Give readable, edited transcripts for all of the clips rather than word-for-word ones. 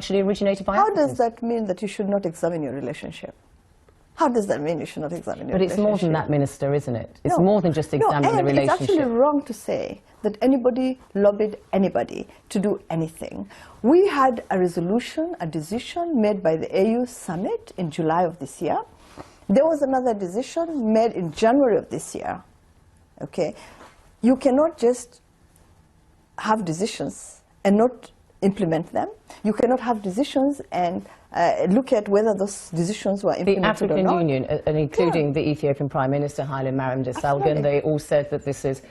actually originated by How Africans. does that mean that you should not examine your relationship? How does that mean you should not examine your relationship? But it's more than that, Minister, isn't it? It's more than just examining the relationship. It's actually wrong to say that anybody lobbied anybody to do anything. We had a resolution, a decision made by the AU summit in July of this year. There was another decision made in January of this year. Okay? You cannot just have decisions and not implement them. You cannot have decisions and look at whether those decisions were implemented or not. The African Union, and including the Ethiopian Prime Minister, Haile Mariam Desalegn, they all said that this is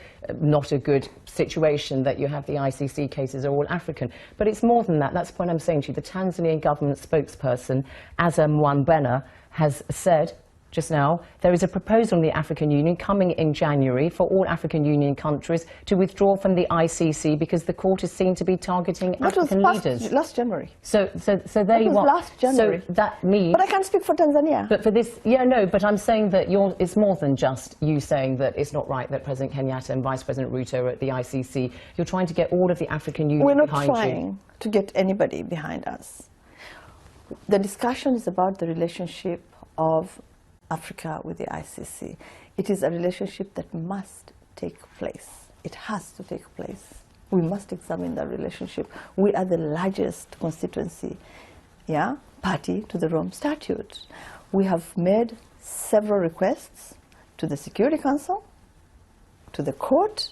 not a good situation, that you have the ICC cases are all African. But it's more than that. That's the point I'm saying to you. The Tanzanian government spokesperson, Asa Mwambena, has said just now, there is a proposal in the African Union coming in January for all African Union countries to withdraw from the ICC because the court is seen to be targeting African leaders. Last January. So there you are. Last January. So that means. But I can't speak for Tanzania. But for this, yeah, no. But I'm saying that it's more than just you saying that it's not right that President Kenyatta and Vice President Ruto are at the ICC. You're trying to get all of the African Union behind you. We're not trying to get anybody behind us. The discussion is about the relationship of Africa with the ICC. It is a relationship that must take place. It has to take place. We must examine that relationship. We are the largest constituency, party to the Rome Statute. We have made several requests to the Security Council, to the court,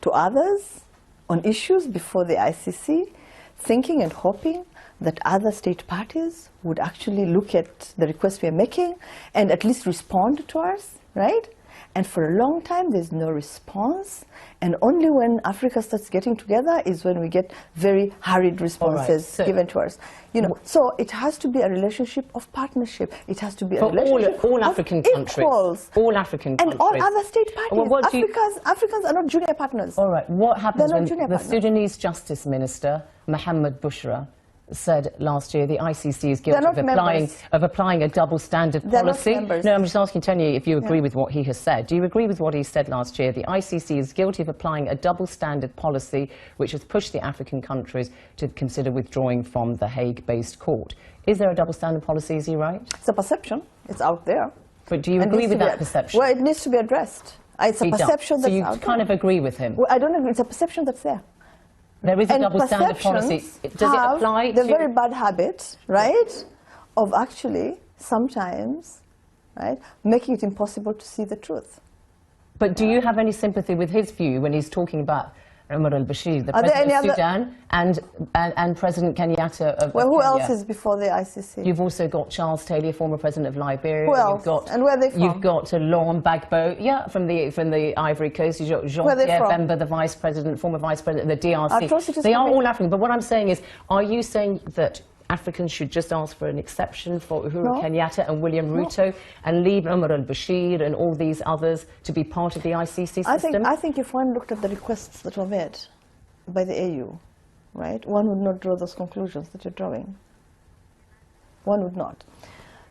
to others on issues before the ICC, thinking and hoping that other state parties would actually look at the requests we are making and at least respond to us, right? And for a long time, there's no response. And only when Africa starts getting together is when we get very hurried responses given to us. You know, so it has to be a relationship of partnership. It has to be a relationship all of African countries. Equals. All African countries. And all other state parties. Well, Africans are not junior partners. All right. What happens when the Sudanese Justice Minister, Mohamed Bushra, said last year the ICC is guilty of applying a double standard policy? No, I'm just asking Tanya if you agree with what he has said. Do you agree with what he said last year? The ICC is guilty of applying a double standard policy which has pushed the African countries to consider withdrawing from the Hague-based court. Is there a double standard policy, is he right? It's a perception. It's out there. But do you agree with that perception? Well, it needs to be addressed. It's a perception that's out there. So you kind of agree with him? Well, I don't agree. It's a perception that's there. There is a double standard policy. Does it apply to... the very bad habit, right, of actually sometimes, right, making it impossible to see the truth. But do you have any sympathy with his view when he's talking about Umar al-Bashir, the president of Sudan, and President Kenyatta of Well, who Kenya? else is before the ICC? You've also got Charles Taylor, former president of Liberia. Who else? And where are they from? You've got Laurent Gbagbo, from the Ivory Coast. You've got Jean-Pierre Bemba, the former vice president of the DRC. They are all African. But what I'm saying is, are you saying that Africans should just ask for an exception for Uhuru Kenyatta and William Ruto and leave Umar al-Bashir and all these others to be part of the ICC system? I think if one looked at the requests that were made by the AU, right, one would not draw those conclusions that you're drawing. One would not.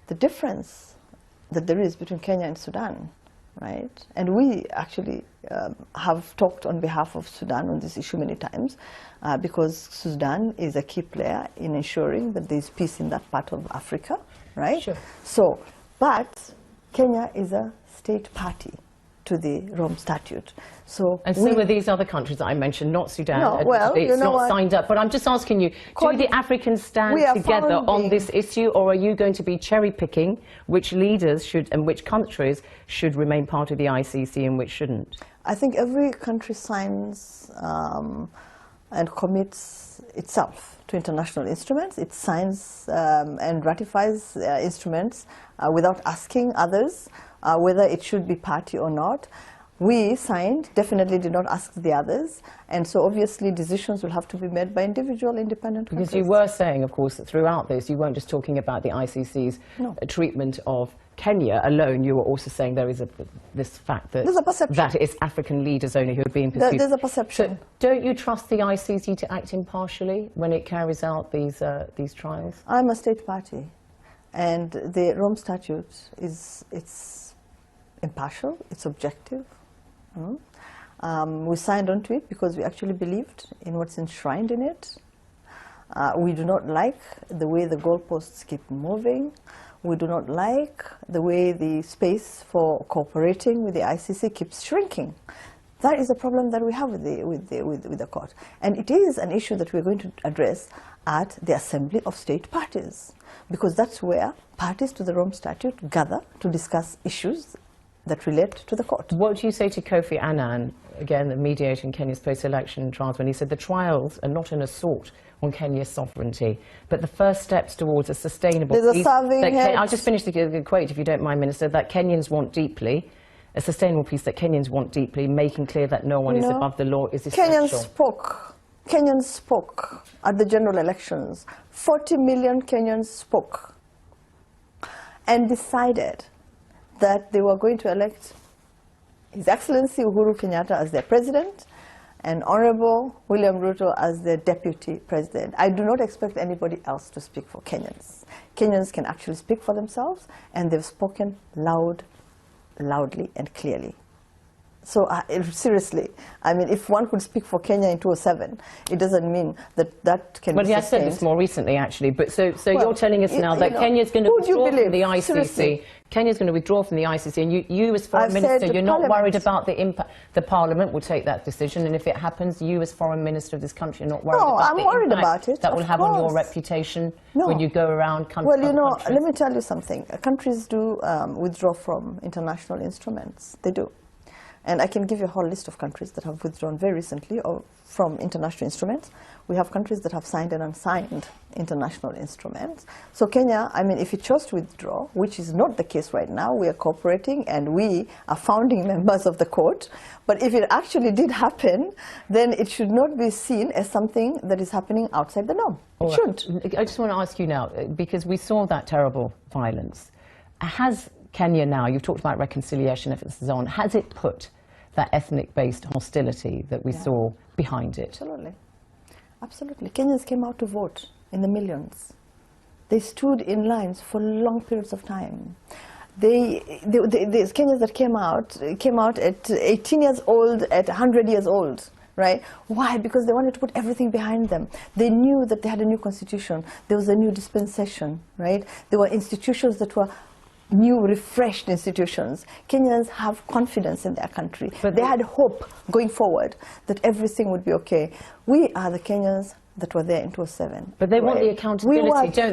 The difference that there is between Kenya and Sudan, right, and we actually have talked on behalf of Sudan on this issue many times, because Sudan is a key player in ensuring that there's peace in that part of Africa, right? Sure. So, but Kenya is a state party to the Rome Statute. So are these other countries that I mentioned, not Sudan. No, well, it's not signed up. But I'm just asking you, do the Africans stand together on this issue, or are you going to be cherry-picking which leaders should and which countries should remain part of the ICC and which shouldn't? I think every country signs and commits itself to international instruments. It signs and ratifies instruments without asking others whether it should be party or not. We signed, definitely did not ask the others, and so obviously decisions will have to be made by individual independent countries. Because you were saying, of course, that throughout this, you weren't just talking about the ICC's treatment of Kenya alone, you were also saying there is this fact that, that it's African leaders only who are being pursued. There's a perception. So don't you trust the ICC to act impartially when it carries out these trials? I'm a state party, and the Rome Statute it's impartial, it's objective. We signed onto it because we actually believed in what's enshrined in it. We do not like the way the goalposts keep moving. We do not like the way the space for cooperating with the ICC keeps shrinking. That is a problem that we have with the court. And it is an issue that we're going to address at the Assembly of State Parties, because that's where parties to the Rome Statute gather to discuss issues that relate to the court. What do you say to Kofi Annan, again, mediating Kenya's post-election trials, when he said the trials are not an assault on Kenya's sovereignty, but the first steps towards a sustainable peace? I'll just finish the quote, if you don't mind, Minister, that Kenyans want deeply, a sustainable peace that Kenyans want deeply, making clear that no one is above the law is essential. Kenyans spoke at the general elections. 40 million Kenyans spoke and decided that they were going to elect His Excellency Uhuru Kenyatta as their president and Honorable William Ruto as their deputy president. I do not expect anybody else to speak for Kenyans. Kenyans can actually speak for themselves, and they've spoken loudly and clearly. So seriously, I mean, if one could speak for Kenya in 2007, it doesn't mean that that can be sustained. Well, he has said this more recently, actually. But so you're telling us now that Kenya's going to withdraw from the ICC. Seriously? Kenya's going to withdraw from the ICC, and you as Foreign Minister, you're not worried about the impact. The Parliament will take that decision, and if it happens, you as Foreign Minister of this country are not worried about the impact that will have on your reputation when you go around countries. Well, you know, let me tell you something. Countries do withdraw from international instruments. They do. And I can give you a whole list of countries that have withdrawn very recently from international instruments. We have countries that have signed and unsigned international instruments. So Kenya, I mean, if it chose to withdraw, which is not the case right now, we are cooperating and we are founding members of the court. But if it actually did happen, then it should not be seen as something that is happening outside the norm. It shouldn't. I just want to ask you now, because we saw that terrible violence. Has Kenya now, you've talked about reconciliation efforts and so on, has it put that ethnic-based hostility that we saw behind it? Absolutely. Absolutely. Kenyans came out to vote in the millions. They stood in lines for long periods of time. The Kenyans that came out at 18 years old, at 100 years old. Right? Why? Because they wanted to put everything behind them. They knew that they had a new constitution. There was a new dispensation. Right? There were institutions that were new, refreshed institutions. Kenyans have confidence in their country. But they had hope going forward that everything would be okay. We are the Kenyans that were there in 2007. But they want the accountability, don't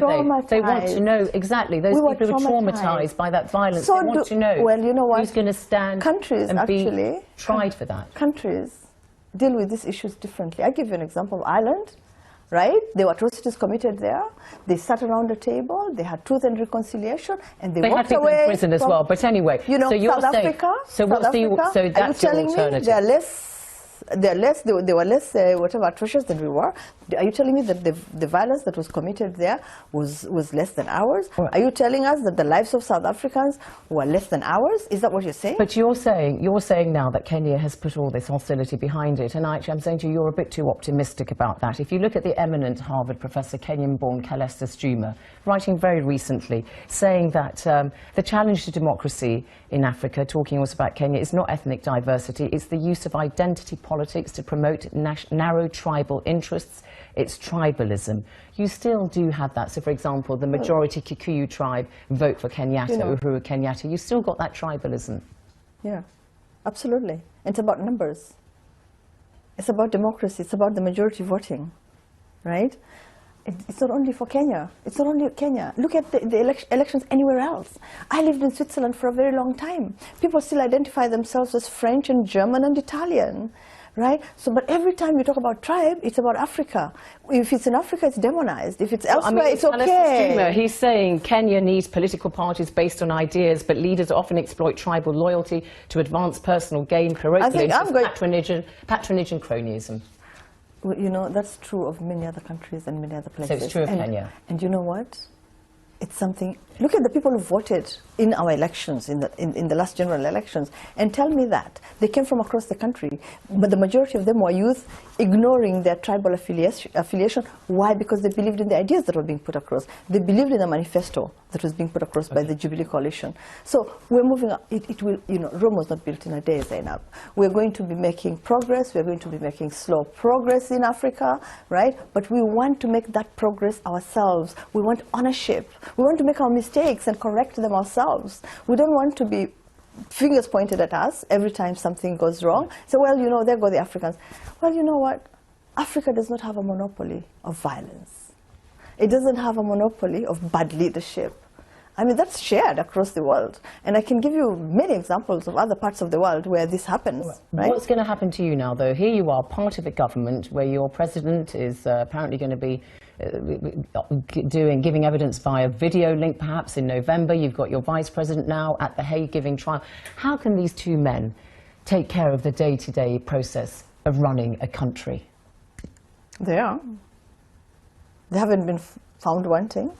they? They want to know, exactly, those people who were traumatized by that violence, they want to know, well, you know what? Who's going to stand and be tried for that. Countries deal with these issues differently. I'll give you an example of Ireland. Right? There were atrocities committed there. They sat around the table, they had truth and reconciliation, and they walked away. They had people in prison as well, but anyway. You know, so you're South Africa, so what's the, so that's your alternative? They were less whatever atrocious than we were. Are you telling me that the violence that was committed there was less than ours? Are you telling us that the lives of South Africans were less than ours? Is that what you're saying? But you're saying now that Kenya has put all this hostility behind it, and actually I'm saying to you, you're a bit too optimistic about that. If you look at the eminent Harvard professor, Kenyan-born Calestus Juma, writing very recently, saying that the challenge to democracy in Africa, talking also about Kenya, is not ethnic diversity, it's the use of identity politics to promote narrow tribal interests. It's tribalism. You still do have that. So, for example, the majority Kikuyu tribe vote for Kenyatta, Uhuru Kenyatta. You still got that tribalism. Yeah, absolutely. It's about numbers. It's about democracy. It's about the majority voting, right? It's not only for Kenya. It's not only Kenya. Look at the elections anywhere else. I lived in Switzerland for a very long time. People still identify themselves as French and German and Italian. Right? So, but every time you talk about tribe, it's about Africa. If it's in Africa, it's demonized. If it's elsewhere, it's okay. He's saying Kenya needs political parties based on ideas, but leaders often exploit tribal loyalty to advance personal gain, parochialism, patronage and cronyism. Well, you know, that's true of many other countries and many other places. So it's true of Kenya. And you know what? It's something. Look at the people who voted in our elections, in the last general elections, and tell me that they came from across the country, but the majority of them were youth ignoring their tribal affiliation. Why? Because they believed in the ideas that were being put across. They believed in the manifesto that was being put across by the Jubilee Coalition. So we're moving. It will, you know, Rome was not built in a day, ZEINAB. We're going to be making progress. We're going to be making slow progress in Africa, right? But we want to make that progress ourselves. We want ownership. We want to make our mistakes and correct them ourselves. We don't want to be fingers pointed at us every time something goes wrong. So, well, you know, there go the Africans. Well, you know what? Africa does not have a monopoly of violence. It doesn't have a monopoly of bad leadership. I mean, that's shared across the world. And I can give you many examples of other parts of the world where this happens. Right? What's going to happen to you now, though? Here you are, part of a government where your president is apparently going to be giving evidence via video link, perhaps in November. You've got your vice president now at The Hague giving trial. How can these two men take care of the day-to-day process of running a country? They are. They haven't been found wanting.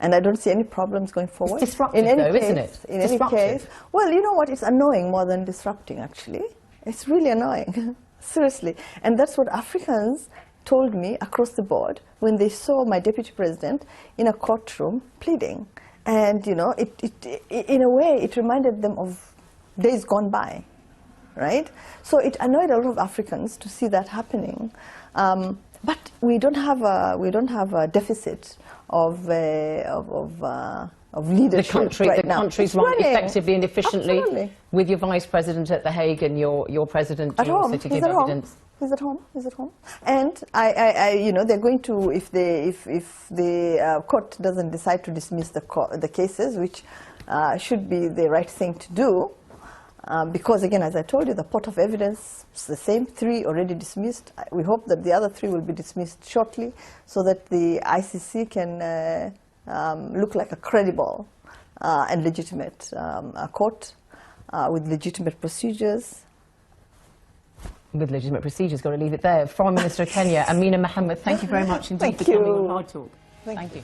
And I don't see any problems going forward. It's disruptive, though, isn't it? In any case, well, you know what? It's annoying more than disrupting, actually. It's really annoying, seriously. And that's what Africans told me across the board when they saw my deputy president in a courtroom pleading. And, you know, in a way, it reminded them of days gone by, right? So it annoyed a lot of Africans to see that happening. But we don't have a deficit of leadership right now. The country's run effectively and efficiently. Absolutely. With your vice president at The Hague and your president at home. to give evidence. He's at home. He's at home. And you know, they're going to, if the court doesn't decide to dismiss the cases, which should be the right thing to do, because again, as I told you, the pot of evidence is the same, 3 already dismissed. We hope that the other 3 will be dismissed shortly, so that the ICC can look like a credible and legitimate court with legitimate procedures. With legitimate procedures, got to leave it there. Foreign Minister of Kenya, Amina Mohamed, thank you very much indeed for coming on HARDtalk. Thank you.